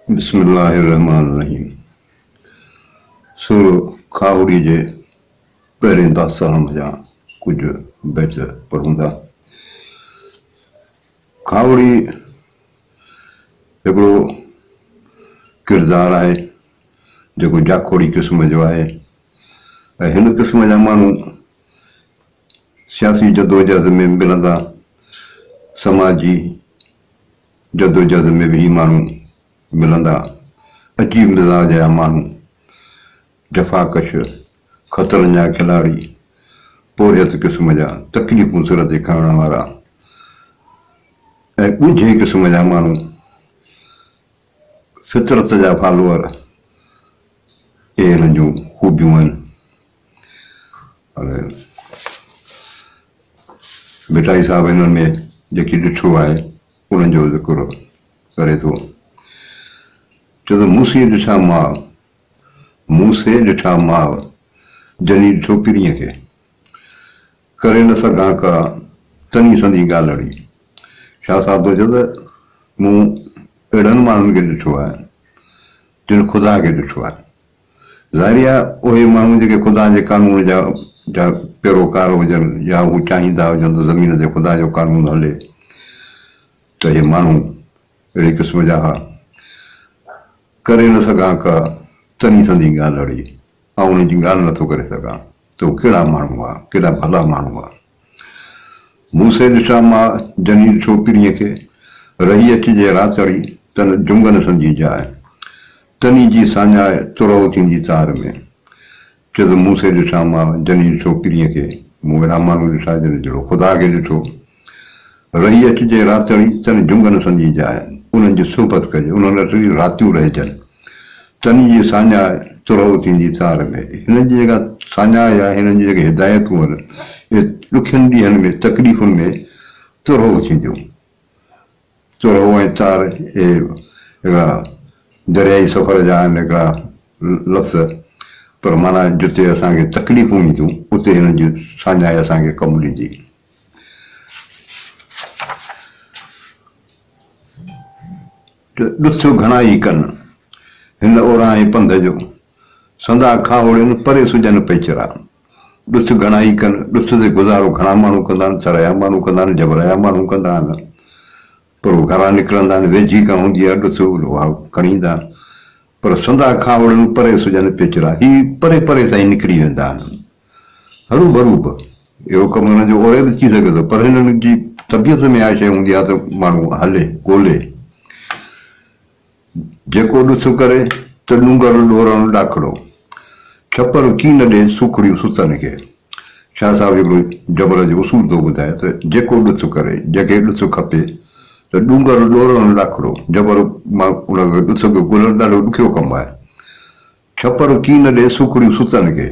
बिस्मिल्लाहिर्रहमानिर्रहीम। सूरो खावड़ी जे पहिरें 10 सालनि जा कुझु बैच पढ़ूं था। खावड़ी हिकिड़ो किरदारु आहे जेको जाखोड़ी क़िस्म जो आहे ऐं हिन क़िस्म जा माण्हू सियासी जदोजहद में मिलंदा, समाजी जदोजहद में बि माण्हू मिलंदा, अजीब मिज़ाज जा माण्हू, जफ़ाकश, ख़तरनि जा खिलाड़ी, पोरियत क़िस्म जा, तकलीफ़ूं सिर ते खणण वारा ऐं ॻुझे क़िस्म जा माण्हू, फितरत जा फॉलोअर, इहे हिन जूं ख़ूबियूं आहिनि। मिठाई साहब हिन में जेकी ॾिठो आहे उन्हनि जो ज़िक्र करे थो। चओ त मूंसे ॾिठा माउ जनी ॾिठो पीढ़ीअ खे, करे न सघां का तनी संदी ॻाल्हि। शाह साहब थो चओ त मूं अहिड़नि माण्हुनि खे ॾिठो आहे जिन ख़ुदा खे ॾिठो आहे। ज़ाहिरी आहे उहे माण्हू जेके ख़ुदा जे कानून जा पैरोकार हुजनि या हू चाहींदा हुजनि त ज़मीन ते ख़ुदा जो कानून हले, त इहे माण्हू अहिड़े क़िस्म जा हुआ। करे न सघां का तनी संदी ॻाल्हि, ऐं उन जी ॻाल्हि नथो करे सघां त उहे कहिड़ा माण्हू हुआ, केॾा भला माण्हू हुआ। मूंसे ॾिठा मां जनी ॾिठो पीढ़ीअ खे, रही अचिजे रातड़ी तन जुंगन संजी जाइ, तनी जी साञाए तुरहो थींदी तार में। चओ त मूंसे ॾिठा मां जनी ॾिठो पीढ़ीअ खे, मूं अहिड़ा माण्हू ॾिठा जिन जहिड़ो ख़ुदा खे ॾिठो। रही अचिजे रातड़ी तन जुंगन संजी जाइ, उन्हनि जी सोबत कजे, उन्हनि वटि रातियूं रहिजनि। तनी जी साञाए तुरहो थींदी तार में, हिन जी जेका साञाए आहे, हिननि जी जेके हिदायतूं आहिनि, इहे ॾुखियनि ॾींहंनि में, तकलीफ़ुनि में तुरहो थींदियूं। तुरहो ऐं तार इहे हिकिड़ा दरियाई सफ़र जा आहिनि हिकिड़ा लफ़्ज़, पर माना जिते असांखे तकलीफ़ूं ईंदियूं उते हिननि जी साञाए असांखे कमु ॾींदी। ॾुस घणा ई कनि हिन ओराए पंध जो, संदा खावड़ियुनि परे सुजनि पेचरा। ॾुस घणा ई कनि, ॾुस ते गुज़ारो घणा माण्हू कंदा आहिनि, सराया माण्हू कंदा आहिनि, जबराया माण्हू कंदा आहिनि, पर उहे घरां निकिरंदा आहिनि, वेझी का हूंदी आहे ॾुस उहा खणी ईंदा आहिनि। पर संदा खावड़ियुनि परे सुजनि पेचरा, ही परे परे ताईं निकिरी वेंदा आहिनि, हरू भरू बि इहो कमु हिन जो ओड़े बि थी सघे थो, पर हिननि जी तबियत में आहे शइ हूंदी आहे त माण्हू हले ॻोल्हे। जेको ॾुस करे त डूंगर ॾोरण ॾाखड़ो, छपर की न ॾे सुखड़ियूं सुतनि खे। शाह साहिब हिकिड़ो जबर जो उसूल थो ॿुधाए त जेको ॾुस करे, जंहिंखे ॾुस खपे त डूंगर ॾोरण ॾाखड़ो, जबर मां उनखे ॾुस खे ॻोल्हणु ॾाढो ॾुखियो कमु आहे। छपर की न ॾे सुखड़ियूं सुतनि खे,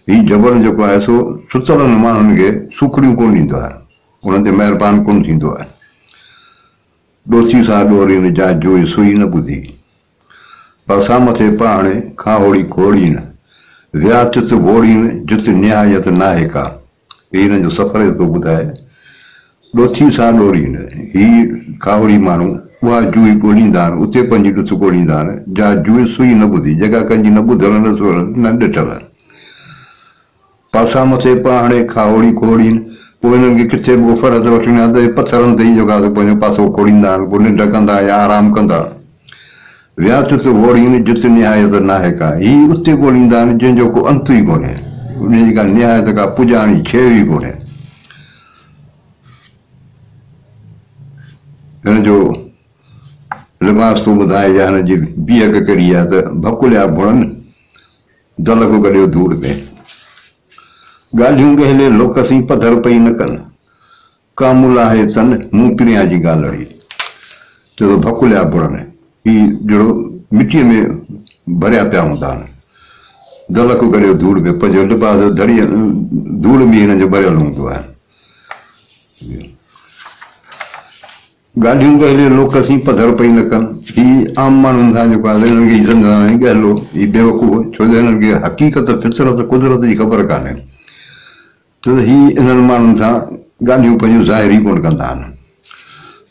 हीउ जबर जेको आहे सो सुतलनि माण्हुनि खे सुखड़ियूं कोन ॾींदो आहे, उन्हनि ते महिरबानी कोन थींदो आहे। ॾोसी सां ॾोरीनि जा जोई सुई न ॿुधी, बसा मथे पाणे खावड़ी घोड़ीनि, विया चित घोड़ीनि जित निहायत नाहे का। हीउ हिन जो सफ़र थो ॿुधाए। ॾोसी सां ॾोरीनि, ही खावड़ी माण्हू उहा जूई ॻोल्हींदा आहिनि, उते पंहिंजी ॾुस ॻोल्हींदा आहिनि, जा जूई सुई न ॿुधी, जेका कंहिंजी न ॿुधल न सुरल न ॾिठल। पासा मथे पाणे खावड़ी घोड़ीनि, पोइ हिननि खे किथे बि फ़र्ज़ वठणी आहे त पथरनि ते ई जेका पंहिंजो पासो खोड़ींदा आहिनि, पोइ निंड कंदा या आराम कंदा। विया चित घोड़ीनि जित निहायत नाहे का, ही उते ॻोल्हींदा आहिनि जंहिंजो को अंत ई कोन्हे, उनजी का निहायत का पुॼाणी छेड़ ई कोन्हे। हिन जो लिबास थो ॿुधाए या हिन जी बीहक कहिड़ी आहे त भकुलिया भुणनि दल को कढियो धूड़ में, ॻाल्हियूं गहले लोकसी पधर पई न कनि, कामुल आहे तन मूं पिरियां जी ॻाल्हि। चओ भकुलिया भुणनि, ही जहिड़ो मिटीअ में भरिया पिया हूंदा आहिनि, दल को कढियो धूड़ में, पंहिंजो लिबास धड़ी धूड़ में हिन जो भरियल हूंदो आहे। ॻाल्हियूं गहले लोकसी पधर पई न कनि, ही आम माण्हुनि सां जेको आहे हिननि खे सम्झंदा आहिनि गहलो, ही बेवकूफ़, छो जो हिननि खे हक़ीक़त फितरत कुदरत जी ख़बर कान्हे, त ही इन्हनि माण्हुनि सां ॻाल्हियूं पंहिंजूं ज़ाहिर ई कोन कंदा आहिनि।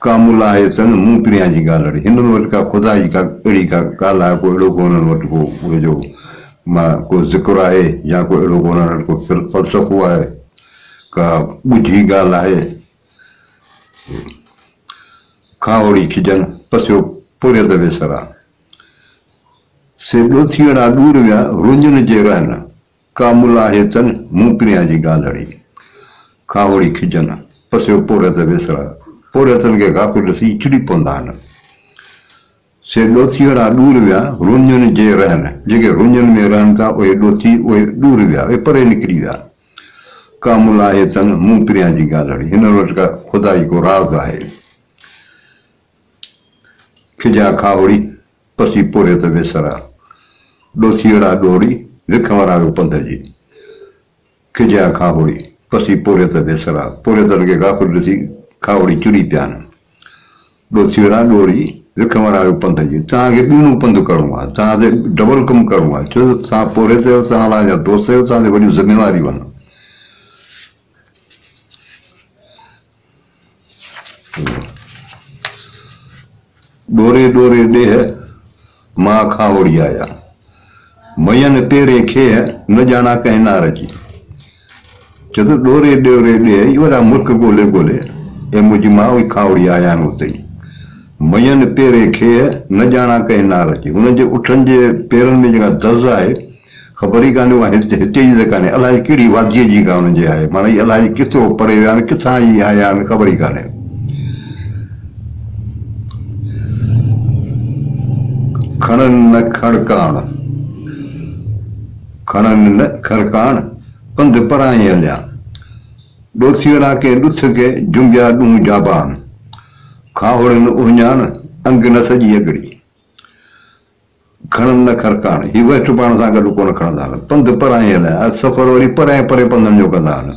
कामुला है सन मुंह पिरिया जी गाल अड़ी हिन वट का खुदा जी का अड़ी का गाल है कोई एड़ो कोन वट को उहे जो मां को जिक्र है या कोई एड़ो कोन वट को फलसफो है का बुझी गाल है खावड़ी खिजन पसियो पूरे द वेसरा से दोथियड़ा दूर विया रुंजन जे रहन कामुला है सन मुंह पिरिया जी गाल अड़ी खावड़ी खिजन पसियो पूरे द वेसरा पूरे तन के गाको दसी चिड़ी पंदान से दोथियड़ा दूर विया रुंजन जे रहन जेके रुंजन में रहन था ओए दोथी ओए दूर विया ए परे निकली विया कामुला है सन मुंह पिरिया जी गाल अड़ी हिन वट का खुदाई को राज है खिजा खावड़ी पसी पूरे त वेसरा दोथियड़ा डोरी विखवरा पंथ जी खिजा खावड़ी पसी पूरे त वेसरा पूरे तन के गाको दसी खावड़ी चुड़ी पियान दोथियड़ा डोरी विखवरा पंथ जी तव्हांखे ॿीणो पंधु करिणो आहे तव्हांखे डबल कमु करिणो आहे छो त तव्हां पूरे ते तव्हां लाइ या दोस्त आहियो तव्हांखे वॾियूं ज़िमेवारियूं आहिनि डोरे डोरे ॾेह मां खावड़ी आया मयन पेरे खे न ॼाणा कंहिं नार जी चो त डोरे डोरे ॾेह इहो वॾा मुल्क ॻोल्हे ॻोल्हे ए मुंहिंजी माउ ई खावड़ी आया आहिनि उते ई मयन पेरे खे न ॼाणा कंहिं नार जी हुन जे उठनि जे पेरनि में जेका दज़ आहे ख़बर ई कान्हे उहा हिते जी त कान्हे अलाए कहिड़ी वादीअ जी का हुननि जे आहे माना इहे अलाए केतिरो परे विया आहिनि किथां ई आया आहिनि ख़बर ई कान्हे खणनि न खड़काण खणनि न खड़काण पंध पराए हलिया दोथियड़ा के ॾुथ के जुंबिया ॾूं जाबान खावड़नि उञाण अंग न सॼी अगड़ी खणनि न खड़काण ही वेठ पाण सां गॾु कोन खणंदा आहिनि पंध पराए हलिया सफ़र वरी परे परे पंधनि जो कंदा आहिनि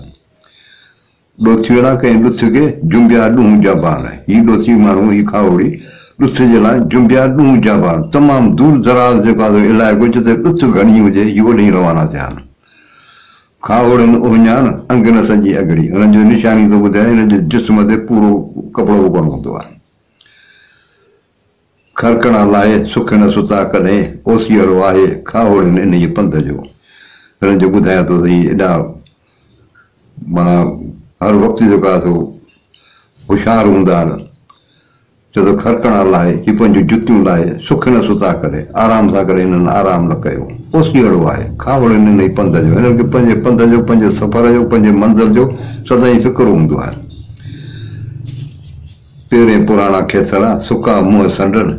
दोथियड़ा के ॾुथ के जुंबिया ॾूं जाबान ही दोथी माण्हू ही खावड़ी ॾुथ जे लाइ जुंबिया ॾूं जाबान तमामु दूर दराज़ जेको आहे इलाइक़ो जिते ॾुथ घणी हुजे इहो ॾेई रवाना थिया आहिनि खावड़नि उञाण अंग न सॼी अगड़ी हुननि जो निशानी थो ॿुधाए हिन जे जिस्म ते पूरो कपिड़ो बि कोन हूंदो आहे खरकणा लाइ सुख न सुता कॾहिं ओसियड़ो आहे खावड़नि इन जे पंध जो हिननि जो ॿुधायां थो त हीअ एॾा माना हर वक़्तु जेको आहे सो होशियारु हूंदा आहिनि छो त खरकणा लाइ ही पंहिंजूं जुतियूं लाइ सुख न सुता करे आराम सां करे हिननि आराम न कयो ओसियड़ो आहे खावड़नि इन पंध जो हिननि खे पंहिंजे पंध जो पंहिंजे सफ़र जो पंहिंजे मंज़िल जो सदाईं फ़िक्र हूंदो आहे पहिरें पुराणा खेसरा सुका मुंहं संडनि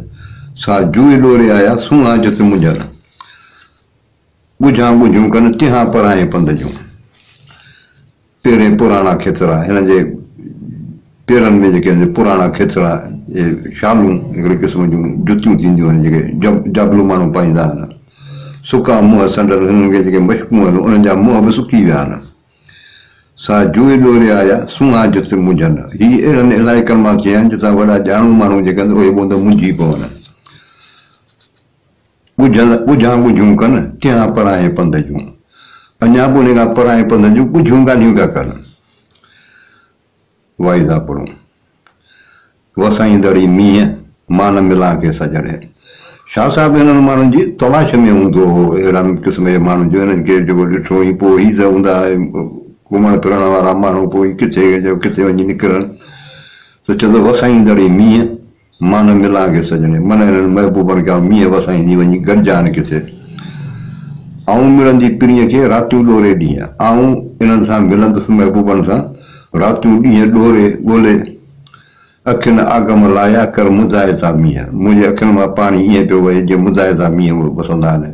सा जूए डोरे आया सूंहां जित मुंझनि ॿुझां ॿुझूं कनि तिहां पराए पंध जूं पहिरें पुराणा खेसरा हिन जे पेरनि में जेके पुराणा खेसरा शालूं हिकिड़े क़िस्म जूं जुतियूं थींदियूं आहिनि जेके जाबलू माण्हू पाईंदा आहिनि सुका मुंहं संडनि हिननि खे जेके मशकूं आहिनि उन्हनि जा मुंहं बि सुकी विया आहिनि सा जूए डोरे आया सूंहां जित मुंझनि ही अहिड़नि इलाइक़नि मां थी आहिनि जितां वॾा ॼाणू माण्हू जेके आहिनि उहे ॿुध मुंझी पवनि ॿुझां ॿुझूं कनि तिहां पराए पंध जूं अञा बि उन खां पराए पंध जूं ॿुझूं ॻाल्हियूं पिया कनि वाइदा पढ़ूं वसाईंदड़ी मींहं मान मिला के सजड़े शाह साहिब हिननि माण्हुनि जी तलाश में हूंदो हो अहिड़ा क़िस्म जे माण्हुनि जो हिननि खे जेको ॾिठो ई पोइ ई त हूंदा घुमण फिरण वारा माण्हू पोइ किथे वञी निकिरनि त चवंदो वसाईंदड़ी मींहं मान मिला के सजड़े मन हिननि महबूबनि खे मींहं वसाईंदी वञी गॾिजानि किथे आऊं मिलंदी पिरीअ खे रातियूं ॾोरे ॾींहं आऊं इन्हनि सां मिलंदुसि महबूबनि सां रातियूं ॾींहं ॾोरे ॻोल्हे अखियुनि आगम लाया कर मुदाए था मींहं मुंहिंजे अखियुनि मां पाणी ईअं पियो वहे जीअं मुदाए था मींहं वसंदा आहिनि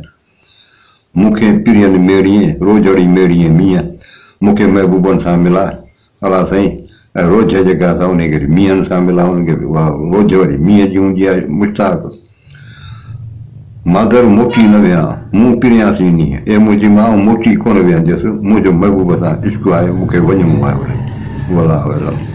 मूंखे पिरियनि मेड़ीअ रोजड़ी मेड़ीअ मींहं मूंखे महबूबनि सां मिला अला साईं ऐं रोज जेका असां उनखे मींहनि सां मिला उनखे उहा रोज वरी मींहं जी हूंदी आहे मुश्ताक मादर मोटी न विया मूं पिरियांसीं नी ए मुंहिंजी माउ मोटी कोन विहंदसि मुंहिंजो महबूब सां इश्क आहे मूंखे वञिणो आहे वरी